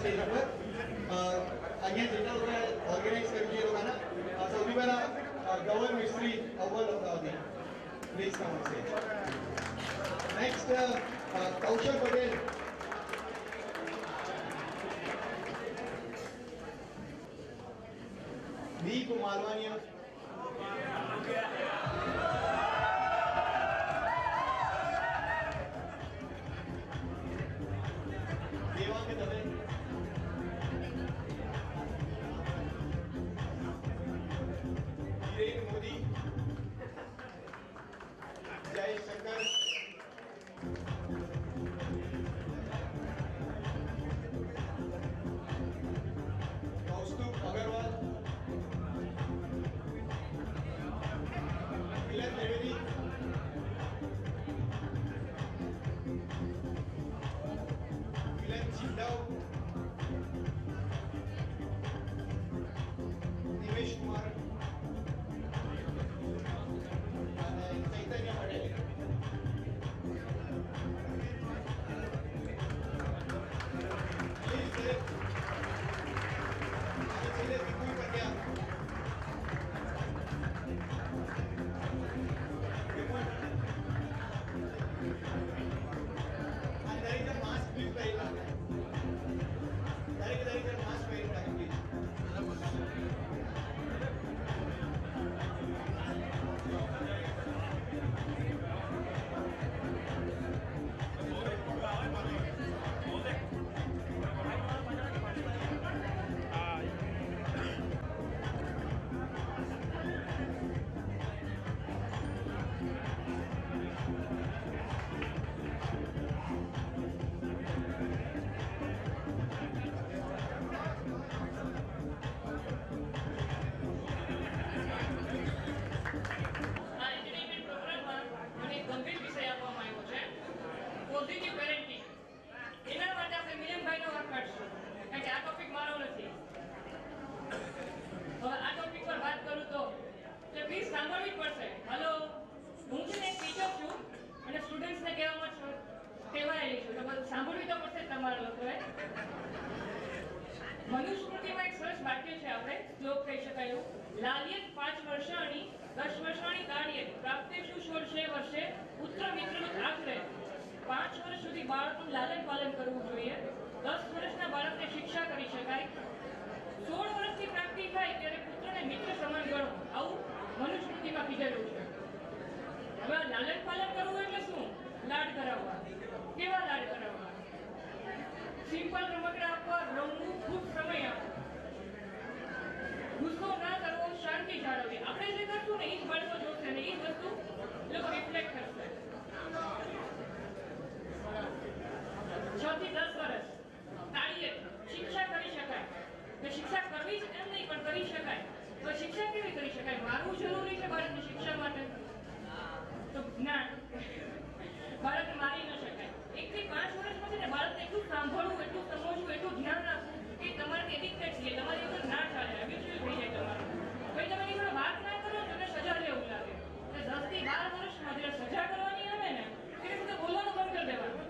Stage ઉપર અહીંયા જેટલા લોકો ઓર્ગેનાઇઝ કર્યું છે એ લોકોના સૌથી પહેલા ગવન મિસ્ત્રી અવ્વલ અમદાવાદી please come on stage. Next Kaushal Patel, Deep Malvaniya, Devang Dave, Hiren Modi, Jay Shankar, કૌસ્તુભ Agarwal, મિલન ત્રિવેદી, મિલન ચિંડાવ, નિમેશ કુમાર અને ચૈતન્ય પટેલ. છેલ્લે વિપુલ પંડ્યા, દરેક માસ્ક પ્લીઝ પહેરી રાખે, દરેક માસ્ક પહેરી રાખે પ્લીઝ. પોઝિટિવ પેરેન્ટિંગ, એના માટે આપણે મિલનભાઈનો વર્ક કાઢશું, કારણ કે આ ટોપિક મારો નથી. હવે આ ટોપિક પર વાત કરું તો પ્લીઝ સાંભળવી પડશે. હેલો, હું છે ને એક ટીચર છું અને સ્ટુડન્ટ્સને કહેવામાં છું કહેવાયેલી છું, તો બધું સાંભળવી તો પડશે તમારા લોકોએ. મનુસ્મૃતિમાં એક સરસ વાક્ય છે, આપણે શ્લોક કહી શકાય એવું, લાલ્યત 5 વર્ષાણી 10 વર્ષાણી કાર્ય પ્રાપ્તેષુ 16 વર્ષે પુત્ર મિત્રનું આખરે. 5 વર્ષ સુધી બાળકનું લાલન પાલન કરવું જોઈએ. 10 વર્ષના બાળકને શિક્ષા કરી શકાય. 16 વર્ષથી પ્રાપ્તિ થાય ત્યારે પુત્રને મિત્ર સમાન ગણો, આવું મનુસ્મૃતિમાં કીધેલું છે. હવે લાલન પાલન કરવું એટલે શું? લાડ કરાવવા. કેવા લાડ કરાવવા? સિમ્પલ રમકડા આપવા, રમવું, ખૂબ સમય આપવો, ગુસ્સો ના કરવો, શાંતિ જાળવવી. આપણે જે કરશું ને એ જ બાળકો જોશે ને એ જ વસ્તુ લોકો રિફ્લેક્ટ કરશે. 6 થી 10 વર્ષ તાળીએ શિક્ષા કરી શકાય. શિક્ષા કરવી જ એમ નહીં પણ કરી શકાય. તો શિક્ષા કેવી કરી શકાય? મારવું જરૂરી છે બાળકની શિક્ષા માટે? તો જ્ઞાન. બાળકને મારી ન શકાય. 1 થી 5 વર્ષમાં છે ને બાળકને એટલું સાંભળવું, એટલું સમજવું, એટલું ધ્યાન રાખવું કે તમારે એડિક્ટેડ છીએ, તમારી ઉપર ના ચાલે, હેબિચ્યુઅલ થઈ જાય તમારું. ભાઈ તમે એની જોડે વાત ના કરો તો સજા લેવું લાગે. 10 થી 12 વર્ષમાં જ્યારે સજા કરવાની આવે ને ત્યારે બધું બોલવાનું બંધ કરી દેવાનું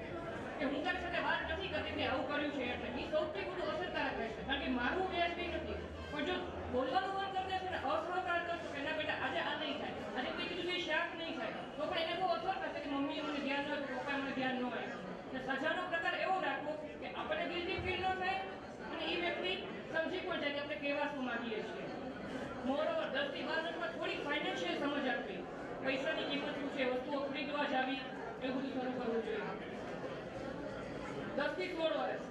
કે હું તારી સાથે વાત નથી કરતી, તે આવું કર્યું છે એટલે. એ સૌથી મોટું અસરકારક રહેશે, કારણ કે મારું વ્યાજબી નથી. પણ જો બોલવાનું બંધ કરી દેશો ને, અસહકાર કરશો કે ના બેટા આજે આ નહીં થાય, આજે કોઈ કીધું છે શાક નહીં થાય, તો પણ એને બહુ અસર થશે કે મમ્મીએ મને ધ્યાન ન આપ્યું, પપ્પાએ મને ધ્યાન ન આપ્યું. સજાનો પ્રકાર એવો રાખવો કે આપણને ગિલ્ટી ફીલ ન થાય અને એ વ્યક્તિ સમજી પણ જાય કે આપણે કેવા શું માંગીએ છીએ. મોરઓવર 10 થી 12 વર્ષમાં થોડી ફાઇનાન્શિયલ સમજ આપવી, પૈસાની કિંમત શું છે, વસ્તુઓ ખરીદવા જાવી, એવું બધું શરૂ કરવું જોઈએ. 10 થી 16 વર્ષ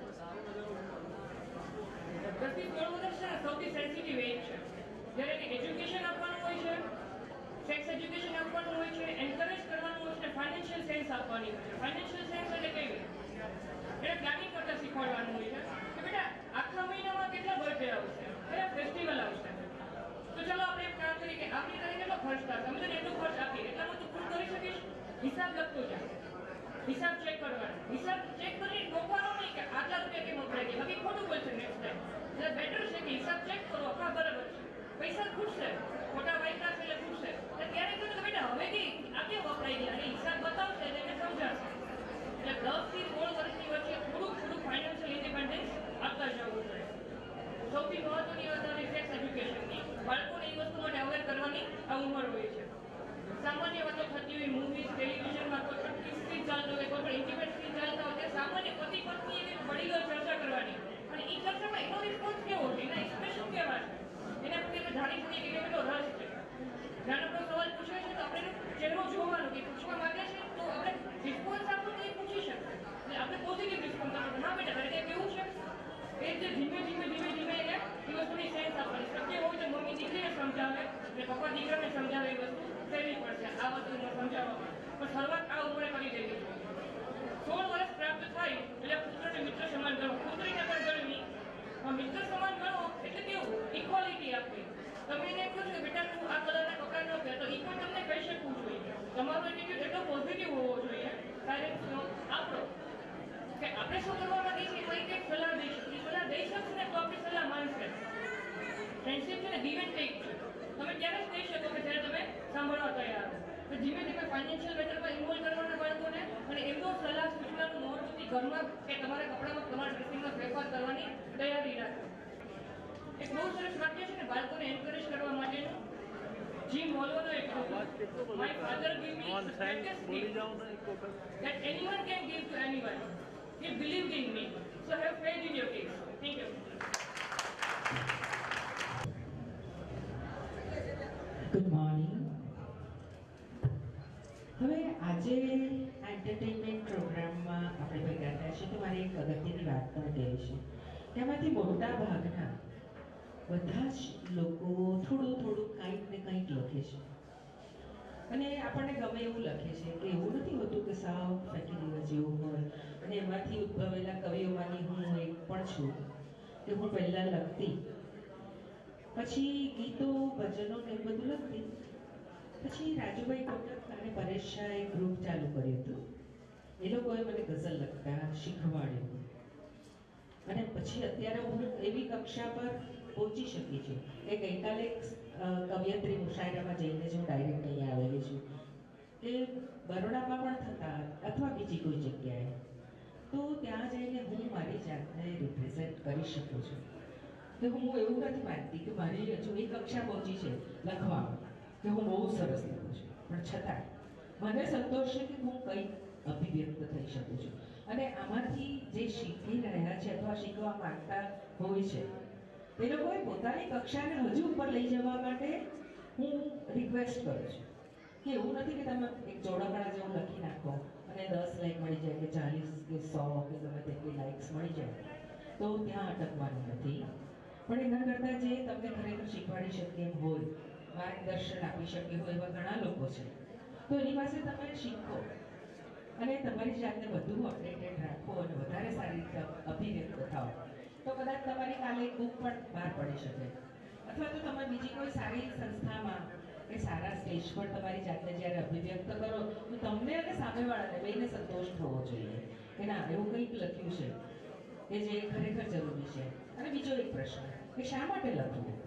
10 થી 16 વર્ષ છે સૌથી સેન્સિટિવ એજ છે, જ્યારે કે એજ્યુકેશન આપવાનું હોય છે, સેક્સ એજ્યુકેશન આપવાનું હોય છે, એન્કરેજ કરવાનું હોય છે, ફાઇનાન્શિયલ સેન્સ આપવાની હોય છે. ફાઇનાન્શિયલ સેન્સ એટલે કેવી? એટલે પ્લાનિંગ કરતા શીખવાડવાનું હોય છે કે બેટા આખા મહિનામાં કેટલા બર્થડે આવશે, કયા ફેસ્ટિવલ આવશે, તો ચલો આપણે એક કામ કરીએ કે આપણી તારીખે કેટલો ખર્ચ થશે, અમે તને એટલો ખર્ચ આપીએ, એટલામાં તું પૂરું કરી શકીશ. હિસાબ લખતો જાય, હિસાબ ચેક કરવાનો, હિસાબ ચેક કરીને રોકવાનો નહીં કે આટલા રૂપિયા કેમ વપરાય ગયા, બાકી ખોટું બોલશે નેક્સ્ટ ટાઈમ. એટલે બેટર છે કે હિસાબ ચેક કરો, હા બરાબર છે, પૈસા ખૂટશે, ખોટા વાઇકરા છે એટલે ખૂટશે, ત્યારે કહ્યું કે બેટા હવે કે આ કેમ વપરાઈ ગયા, અને હિસાબ બતાવશે એટલે એને સમજાશે. એટલે 10 થી 16 વર્ષની વચ્ચે થોડું ફાઇનાન્શિયલ ઇન્ડિપેન્ડન્સ આપતા ધીમે ધીમે ફાઇનાન્શિયલ મેટરમાં ઇન્વોલ્વ કરવાના બાળકોને અને એમનો સલાહ સૂચનાનું મહત્વથી ઘરમાં કે તમારા કપડામાં તમારા ડ્રેસિંગમાં ફેરફાર કરવાની તૈયારી રાખો. એક બહુ સરસ વાક્ય છે ને બાળકોને એન્કરેજ કરવા માટેનું. જીમ હોલોનો એક my father give me greatest gift that anyone can give to anyone. He believed in me. So have faith in your kids. Thank you. Good morning. હવે આજે એન્ટરટેનમેન્ટ પ્રોગ્રામમાં આપણે ભેગા થયા છીએ તો મારે એક અગત્યની વાત પણ કહેવી છે. તેમાંથી મોટા ભાગના બધા જ લોકો થોડું કંઈક ને કંઈક લખે છે અને આપણને ગમે એવું લખે છે કે એવું નથી હોતું કે સાવ ફેંકી દેવા જેવું હોય. અને એમાંથી ઉદ્ભવેલા કવિઓમાંની હું એક પણ છું કે હું પહેલાં લખતી, પછી ગીતો ભજનો ને એવું બધું લખતી. પછી રાજુભાઈ કોટક અને પરેશ શાહે ગ્રુપ ચાલુ કર્યું હતું. એ લોકોએ મને ગઝલ લખતા શીખવાડ્યું અને પછી અત્યારે હું એવી કક્ષા પર પહોંચી શકી છું કે ગઈકાલે કવિયત્રી મુશાયરામાં જઈને જ હું ડાયરેક્ટ અહીંયા આવેલી છું કે બરોડામાં પણ થતા અથવા બીજી કોઈ જગ્યાએ તો ત્યાં જઈને હું મારી જાતને રિપ્રેઝેન્ટ કરી શકું છું. તો હું એવું નથી માનતી કે મારી હજુ એ કક્ષા પહોંચી છે લખવામાં કે હું બહુ સરસ લખું છું, પણ છતાં મને સંતોષ છે કે હું કંઈક અભિવ્યક્ત થઈ શકું છું. અને આમાંથી જે શીખી રહ્યા છે અથવા શીખવા માંગતા હોય છે એ લોકોએ પોતાની કક્ષાને હજુ ઉપર લઈ જવા માટે હું રિક્વેસ્ટ કરું છું કે એવું નથી કે તમે એક જોડાકણા જેવું લખી નાખો અને 10 લાઈક મળી જાય કે 40 કે 100 કે ગમે તેટલી લાઇક્સ મળી જાય તો ત્યાં અટકવાનું નથી. પણ એના કરતાં જે તમને ખરેખર શીખવાડી શકે એમ હોય, માર્ગદર્શન આપી શકે હોય એવા ઘણા લોકો છે તો એની પાસે તમે શીખો અને તમારી જાતને વધુ અપડેટેડ રાખો અને વધારે સારી રીતે અભિવ્યક્ત થાઓ તો કદાચ તમારી કાલે એક બુક પણ બહાર પડી શકે અથવા તો તમે બીજી કોઈ સારી સંસ્થામાં કે સારા સ્ટેજ પર તમારી જાતને જ્યારે અભિવ્યક્ત કરો તો તમને અને સામેવાળાને બેને સંતોષ થવો જોઈએ કે ના એવું કંઈક લખ્યું છે કે જે ખરેખર જરૂરી છે. અને બીજો એક પ્રશ્ન કે શા માટે લખવું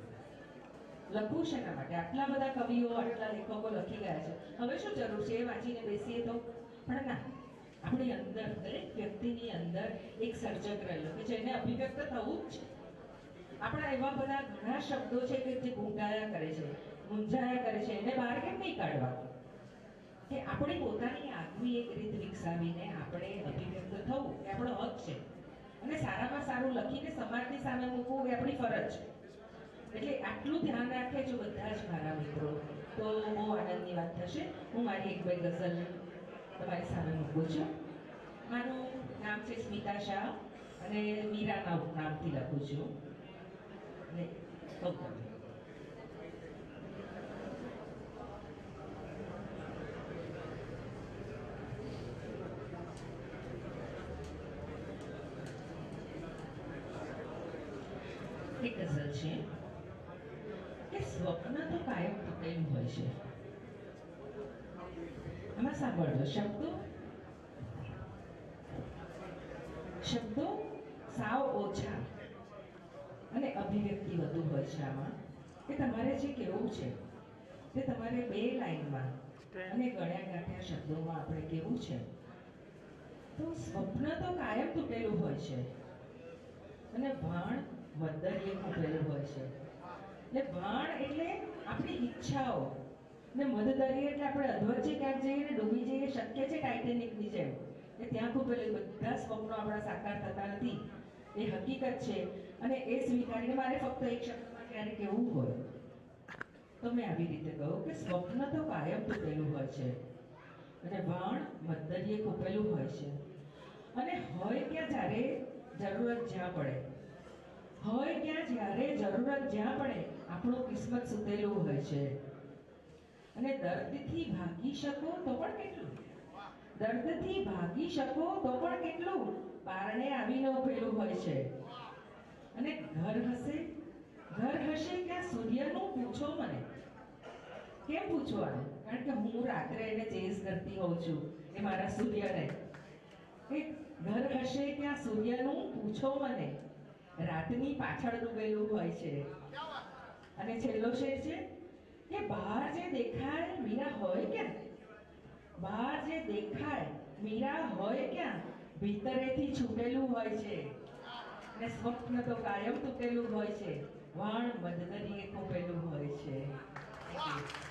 શેના માટે? આટલા બધા કવિઓ આટલા લેખકો લખી ગયા છે, હવે શું જરૂર છે એ વાંચીને બેસીએ તો? પણ ના, આપણી અંદર દરેક વ્યક્તિની અંદર એક સર્જક રહેલો કે જેને અભિવ્યક્ત થવું જ છે. આપણા એવા બધા ઘણા શબ્દો છે કે જે મૂંઝાયા કરે છે એને બહાર કેમ નહીં કાઢવા કે આપણી પોતાની આગવી એક રીત વિકસાવીને આપણે અભિવ્યક્ત થવું એ આપણો હક છે અને સારામાં સારું લખીને સમાજની સામે મૂકવું એ આપણી ફરજ છે. એટલે આટલું ધ્યાન રાખે જો બધા જ મારા મિત્રો તો બહુ આનંદની વાત થશે. હું મારી એક બે ગઝલ તમારી સામે મૂકું છું. મારું નામ છે સ્મિતા શાહ અને મીરાના નામથી લખું છું. અને કહું તમને એક ગઝલ છે કે સ્વપ્ન તો કાયમ તૂટેલું હોય છે. આમાં સાંભળજો, શબ્દો સાવ ઓછા અને અભિવ્યક્તિ વધુ હોય છે આમાં કે તમારે જે કહેવું છે તે તમારે 2 લાઈનમાં અને ગળ્યા ગાંઠ્યા શબ્દોમાં આપણે કહેવું છે. તો સ્વપ્ન તો કાયમ તૂટેલું હોય છે અને ભાણ મદ્દરીએ ખૂટેલું હોય છે. એટલે ભાણ એટલે આપણી ઈચ્છાઓ ને મદદરી એટલે આપણે અધવચ્ચે ક્યાંક જઈએ ને ડૂબી જઈએ, શક્ય છે ટાઇટેનિકની જેમ કે ત્યાં ખૂટેલું. બધા સ્વપ્નો આપણા સાકાર થતા નથી એ હકીકત છે અને એ સ્વીકારીને મારે ફક્ત એક શબ્દમાં ક્યારે કહેવું હોય તો મેં આવી રીતે કહું કે સ્વપ્ન તો કાયમ તૂટેલું હોય છે અને ભાણ મદ્દરીએ ખૂપેલું હોય છે અને હોય ક્યાં જ્યારે જરૂરત જ્યાં પડે આપણું કિસ્મત સુતેલું હોય છે. અને દર્દથી ભાગી શકો તો પણ કેટલું પારણે આવીને ઉભેલું હોય છે. અને ઘર હશે ક્યાં સૂર્યનું પૂછો મને. કેમ પૂછવાનું? કારણ કે હું રાત્રે એને ચેઝ કરતી હોઉં છું એ મારા સૂર્યને. ઘર હશે ક્યાં સૂર્યનું પૂછો મને, રાતની પાછળ ડૂબેલું હોય છે. અને છેલ્લો શેર છે કે બહાર જે દેખાય મીરા હોય ક્યાં? બહાર જે દેખાય મીરા હોય ક્યાં, ભીતરેથી છૂટેલું હોય છે. ને સ્વપ્ન તો કાયમ તૂટેલું હોય છે, વાણ મદદરીએ ખૂપેલું હોય છે. Thank you.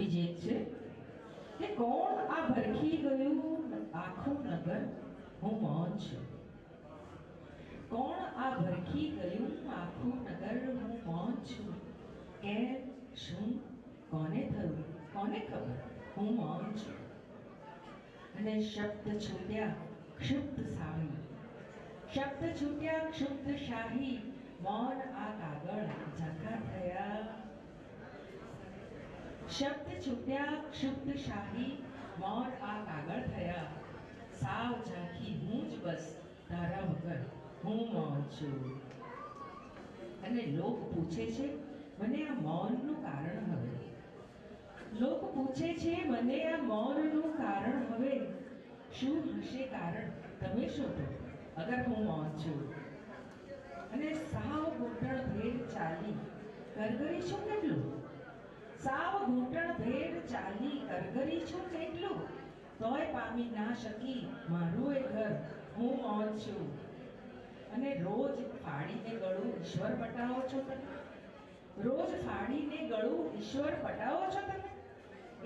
બીજી એક છે કે કોણ આ ભરખી ગયું આખું નગર, હું મૌન છું. કોણ આ ભરખી ગયું આખું નગર, હું મૌન છું. કેમ, શું, કોને થયું, કોને ખબર, હું મૌન છું. અને શબ્દ છૂટ્યા ક્ષુબ્ધ શાહી, શબ્દ છૂટ્યા ક્ષુબ્ધ શાહી, મૌન આ કાગળ ઝાંખા થયા. શબ્દ છૂટ્યા ક્ષુબ્ધ શાહી, મૌન આ કાગળ થયા. સાવ ઝાંખી હું જ બસ તારા વગર, હું મૌન છું. અને લોક પૂછે છે મને આ મૌનનું કારણ હવે, લોક પૂછે છે મને આ મૌનનું કારણ હવે. શું હશે કારણ તમે શોધો અગર હું મૌન છું. અને સાવ ઘૂંટણ ભેર ચાલી કરગરી છું કેટલું, સાવ ઘૂંટણ ભેર ચાલી કરગરી છું કેટલું, તોય પામી ના શકી મારું એ ઘર, હું મૌન છું. અને રોજ ફાડીને ગળું ઈશ્વર પટાવો છો તમે, રોજ ફાડીને ગળું ઈશ્વર પટાવો છો તમે.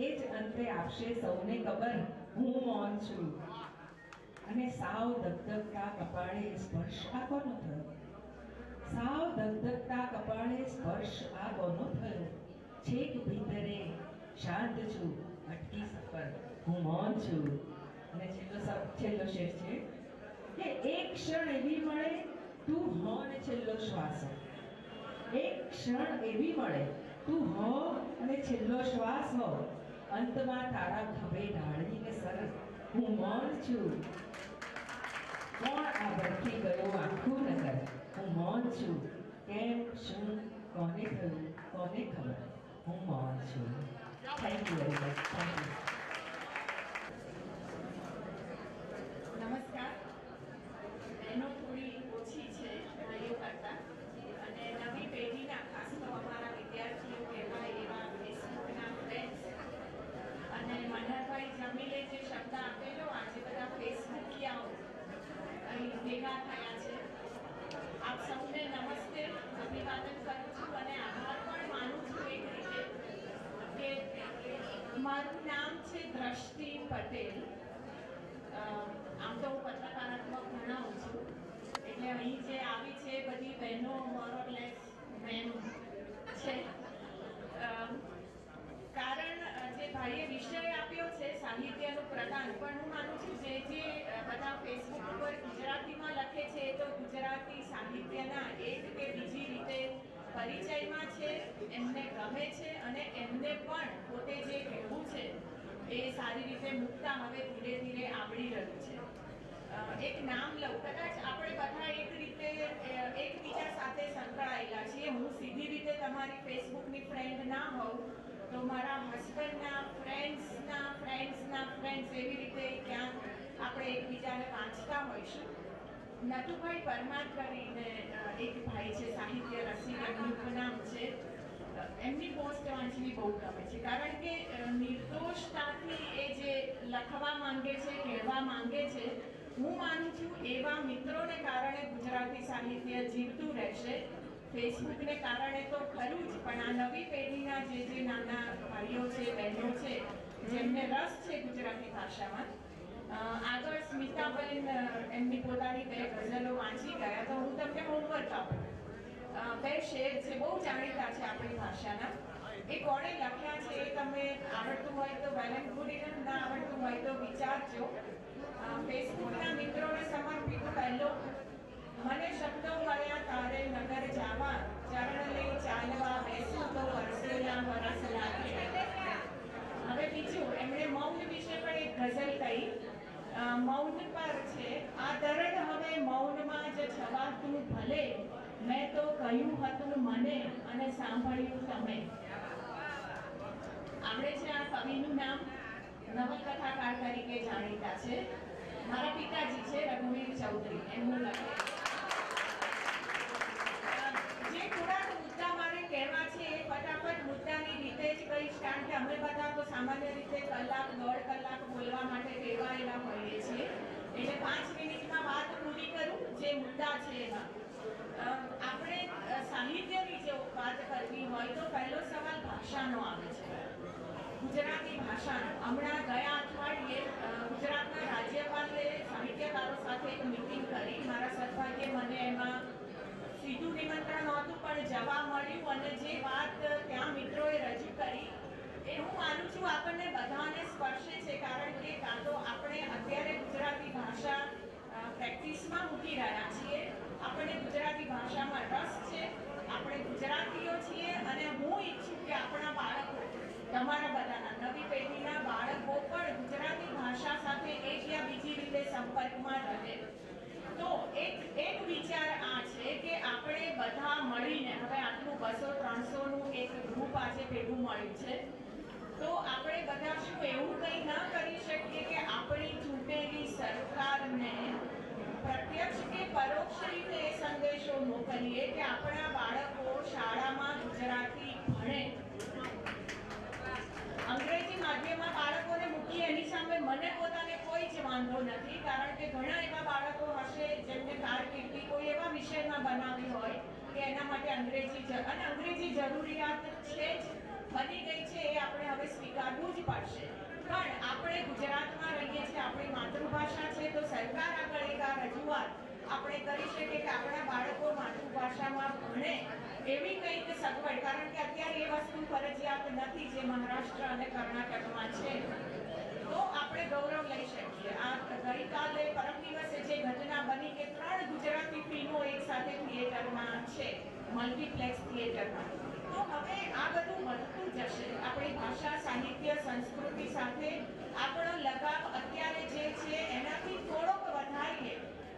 એ જ અંતે આપશે સૌને ખબર, હું મૌન છું. અને સાવ ધગધગતા કપાળે સ્પર્શ આ કોનો થયો, સાવ ધગધગતા કપાળે સ્પર્શ આ કોનો થયો. છેક ભીતરે શાંત છું અટકી સફર, હું મૌન છું. અને છેલ્લો શેર છે કે એક ક્ષણ એવી મળે તું હો ને છેલ્લો શ્વાસ હો, એક ક્ષણ એવી મળે તું હો અને છેલ્લો શ્વાસ હો. અંતમાં તારા ખભે ઢાળીને સર, હું મૌન છું. કોણ આ ભરખી ગયું આખું નગર, હું મૌન છું. કેમ, શું, કોને થયું, કોને ખબર, હું મૌન છું. Thank you very much. Thank you. નમસ્કાર. બહેનો થોડી ઓછી છે ભાઈઓ કરતાં, અને નવી પેઢીના ખાસ તો અમારા વિદ્યાર્થીઓ કહેવાય એવા ફેસબુકના ફ્રેન્ડ્સ અને મનહરભાઈ જમીલે જે શબ્દ આપેલો, આજે બધા ફેસબુકિયાઓ અહીં ભેગા થયા છે. આપ સૌને નમસ્તે, અભિવાદન કરું છું અને આભાર પણ માનું છું એક રીતે કે મારું નામ છે દ્રષ્ટિ પટેલ. આમ તો હું પત્રકારાત્મક ભણાવું છું, એટલે અહીં જે આવી છે બધી બહેનો મોરલેસ મેમ છે. કારણ જે ભાઈએ વિષય આપ્યો છે સાહિત્યનું પ્રદાન, પણ હું માનું છું જે બધા ફેસબુક ઉપર ગુજરાતીમાં લખે છે તો ગુજરાતી સાહિત્યના એક કે બીજી રીતે પરિચયમાં છે, એમને ગમે છે અને એમને પણ પોતે જે કહેવું છે એ સારી રીતે મૂકતા હવે ધીરે ધીરે આવડી રહ્યું છે. એક નામ લઉં, કદાચ આપણે બધા એક રીતે એકબીજા સાથે સંકળાયેલા છીએ. હું સીધી રીતે તમારી ફેસબુકની ફ્રેન્ડ ના હોઉં તો મારા હસબન્ડના ફ્રેન્ડ્સ એવી રીતે ક્યાંક આપણે એકબીજાને વાંચતા હોઈશું. નટુભાઈ પરમાર કરીને એક ભાઈ છે સાહિત્ય રસિક, એમનું ઉપનામ છે. એમની પોસ્ટ વાંચવી બહુ ગમે છે, કારણ કે નિર્દોષતાથી એ જે લખવા માંગે છે, કહેવા માંગે છે, હું માનું છું એવા મિત્રોને કારણે ગુજરાતી સાહિત્ય જીવતું રહેશે. ફેસબુકને કારણે તો ખરું જ, પણ આ નવી પેઢીના જે નાના ભાઈઓ છે, બહેનો છે, જેમને રસ છે ગુજરાતી ભાષામાં. આગળ સ્મિતાબેન એમની પોતાની 2 ગઝલો વાંચી ગયા, તો હું તમને હોમવર્ક આપું. 2 શેર છે, બહુ જાણીતા છે આપણી ભાષાના. એ કોણે લખ્યા છે એ તમે આવડતું હોય તો વેલ એન્ડ ગુડ ઇનફ, ના આવડતું હોય તો વિચારજો. ફેસબુકના મિત્રોને સમર્પિત પહેલો. મને શબ્દો મળ્યા તારે નગર જાવા, ચરણ લઈ ચાલવા બેસું તો વરસેલા વરસ લાગે. હવે બીજું, એમણે મૌન વિશે પણ એક ગઝલ કહી. મૌન પર છે આ દરડ હવે મૌનમાં જ છવાતું ભલે, મેં તો કહ્યું હતું મને અને સાંભળ્યું તમે. આપણે છે આ કવિનું નામ નવલકથાકાર તરીકે જાણીતા છે. મારા પિતાજી છે રઘુવીર ચૌધરી, એમનું લખે. જે થોડાક મુદ્દા મારે કહેવા છે એ ફટાફટ મુદ્દાની રીતે જ કહીશ, કારણ કે અમે બધા તો સામાન્ય રીતે કલાક 1.5 કલાક બોલવા માટે ટેવાયેલા હોઈએ છીએ. એટલે 5 મિનિટમાં વાત પૂરી કરું જે મુદ્દા છે એમાં. આપણે સાહિત્યની જે વાત કરવી હોય તો પહેલો સવાલ ભાષાનો આવે છે, ગુજરાતી ભાષાનો. હમણાં ગયા અઠવાડિયે ગુજરાતના રાજ્યપાલે સાહિત્યકારો સાથે એક મિટિંગ કરી. મારા સદભાગ્યે મને એમાં સીધું નિમંત્રણ નહોતું પણ જવા મળ્યું, અને જે વાત ત્યાં મિત્રોએ રજૂ કરી એ હું માનું છું આપણને બધાને સ્પર્શે છે, કારણ કે કાં તો આપણે અત્યારે ગુજરાતી ભાષા પ્રેક્ટિસમાં મૂકી રહ્યા છીએ, આપણને ગુજરાતી ભાષામાં રસ છે, આપણે ગુજરાતીઓ છીએ, અને હું ઈચ્છું કે આપણા બાળકો, તમારા બધાના નવી પેઢીના બાળકો પણ ગુજરાતી ભાષા સાથે એક યા બીજી રીતે સંપર્કમાં રહે. તો એક વિચાર આ છે કે આપણે બધા મળીને, હવે આટલું 200-300 નું એક ગ્રુપ આજે ભેગું મળ્યું છે, તો આપણે બધા શું એવું કંઈ ન કરી શકીએ કે આપણી ચૂંટેલી સરકારને પ્રત્યક્ષ કે પરોક્ષ રીતે એ સંદેશો મોકલીએ કે આપણા બાળકો શાળામાં ગુજરાતી ભણે. અંગ્રેજી માધ્યમમાં બાળકોને મૂકી એની સામે મને પોતાને કોઈ જ વાંધો નથી, કારણ કે ઘણા એવા બાળકો હશે જેમને કારકિર્દી કોઈ એવા વિષયમાં બનાવી હોય કે એના માટે અંગ્રેજી જરૂરિયાત છે જ, બની ગઈ છે, એ આપણે હવે સ્વીકારવું જ પડશે. પણ આપણે ગુજરાતમાં રહીએ છીએ, આપણી માતૃભાષા છે, તો સરકાર આગળ એક આ રજૂઆત આપણે કરી શકીએ કે આપણા બાળકો માતૃભાષામાં ભણે એવી કંઈક સગવડ, કારણ કે અત્યારે એ વસ્તુ ફરજિયાત નથી જે મહારાષ્ટ્ર અને કર્ણાટકમાં છે. તો આપણે ગૌરવ લઈ શકીએ. આ ગઈકાલે પરમ દિવસે જે ઘટના બની કે 3 ગુજરાતી ફિલ્મો એક સાથે થિયેટરમાં છે, મલ્ટીપ્લેક્સ થિયેટરમાં, તો હવે આ બધું વધતું જશે. આપણી ભાષા, સાહિત્ય, સંસ્કૃતિ સાથે આપણો લગાવ અત્યારે જે છે એનાથી થોડોક વધારીએ.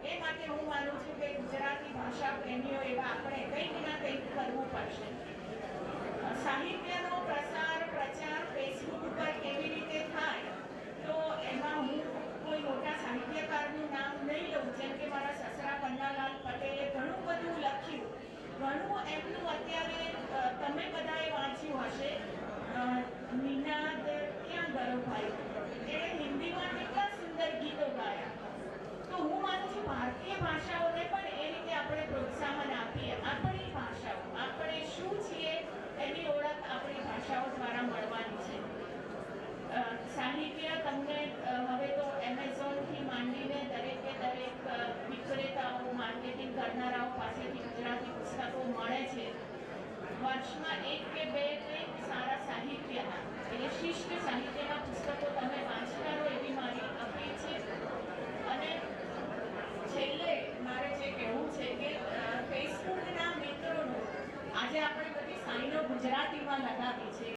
એ માટે હું માનું છું કે ગુજરાતી ભાષા પ્રેમીઓ એવા આપણે કંઈક ના કંઈક કરવું પડશે. સાહિત્યનો પ્રચાર ફેસબુક ઉપર કેવી રીતે થાય, તો એમાં હું કોઈ મોટા સાહિત્યકારનું નામ નહીં લઉં, જેમ કે મારા સસરા પન્નાલાલ પટેલે ઘણું બધું લખ્યું, ઘણું એમનું અત્યારે તમે બધાએ વાંચ્યું હશે, નિનાદ ક્યાં ગયો ભાઈ, એણે હિન્દીમાં કેટલા સુંદર ગીતો ગાયા. તો હું માનું છું ભારતીય ભાષાઓને પણ એ રીતે આપણે પ્રોત્સાહન આપીએ. આપણી ભાષાઓ, આપણે શું છીએ એની ઓળખ આપણી ભાષાઓ દ્વારા મળવાની છે. સાહિત્ય તમને હવે તો એમેઝોનથી માંડીને દરેકે દરેક વિક્રેતાઓ, માર્કેટિંગ કરનારાઓ પાસેથી ગુજરાતી પુસ્તકો મળે છે. વર્ષમાં 1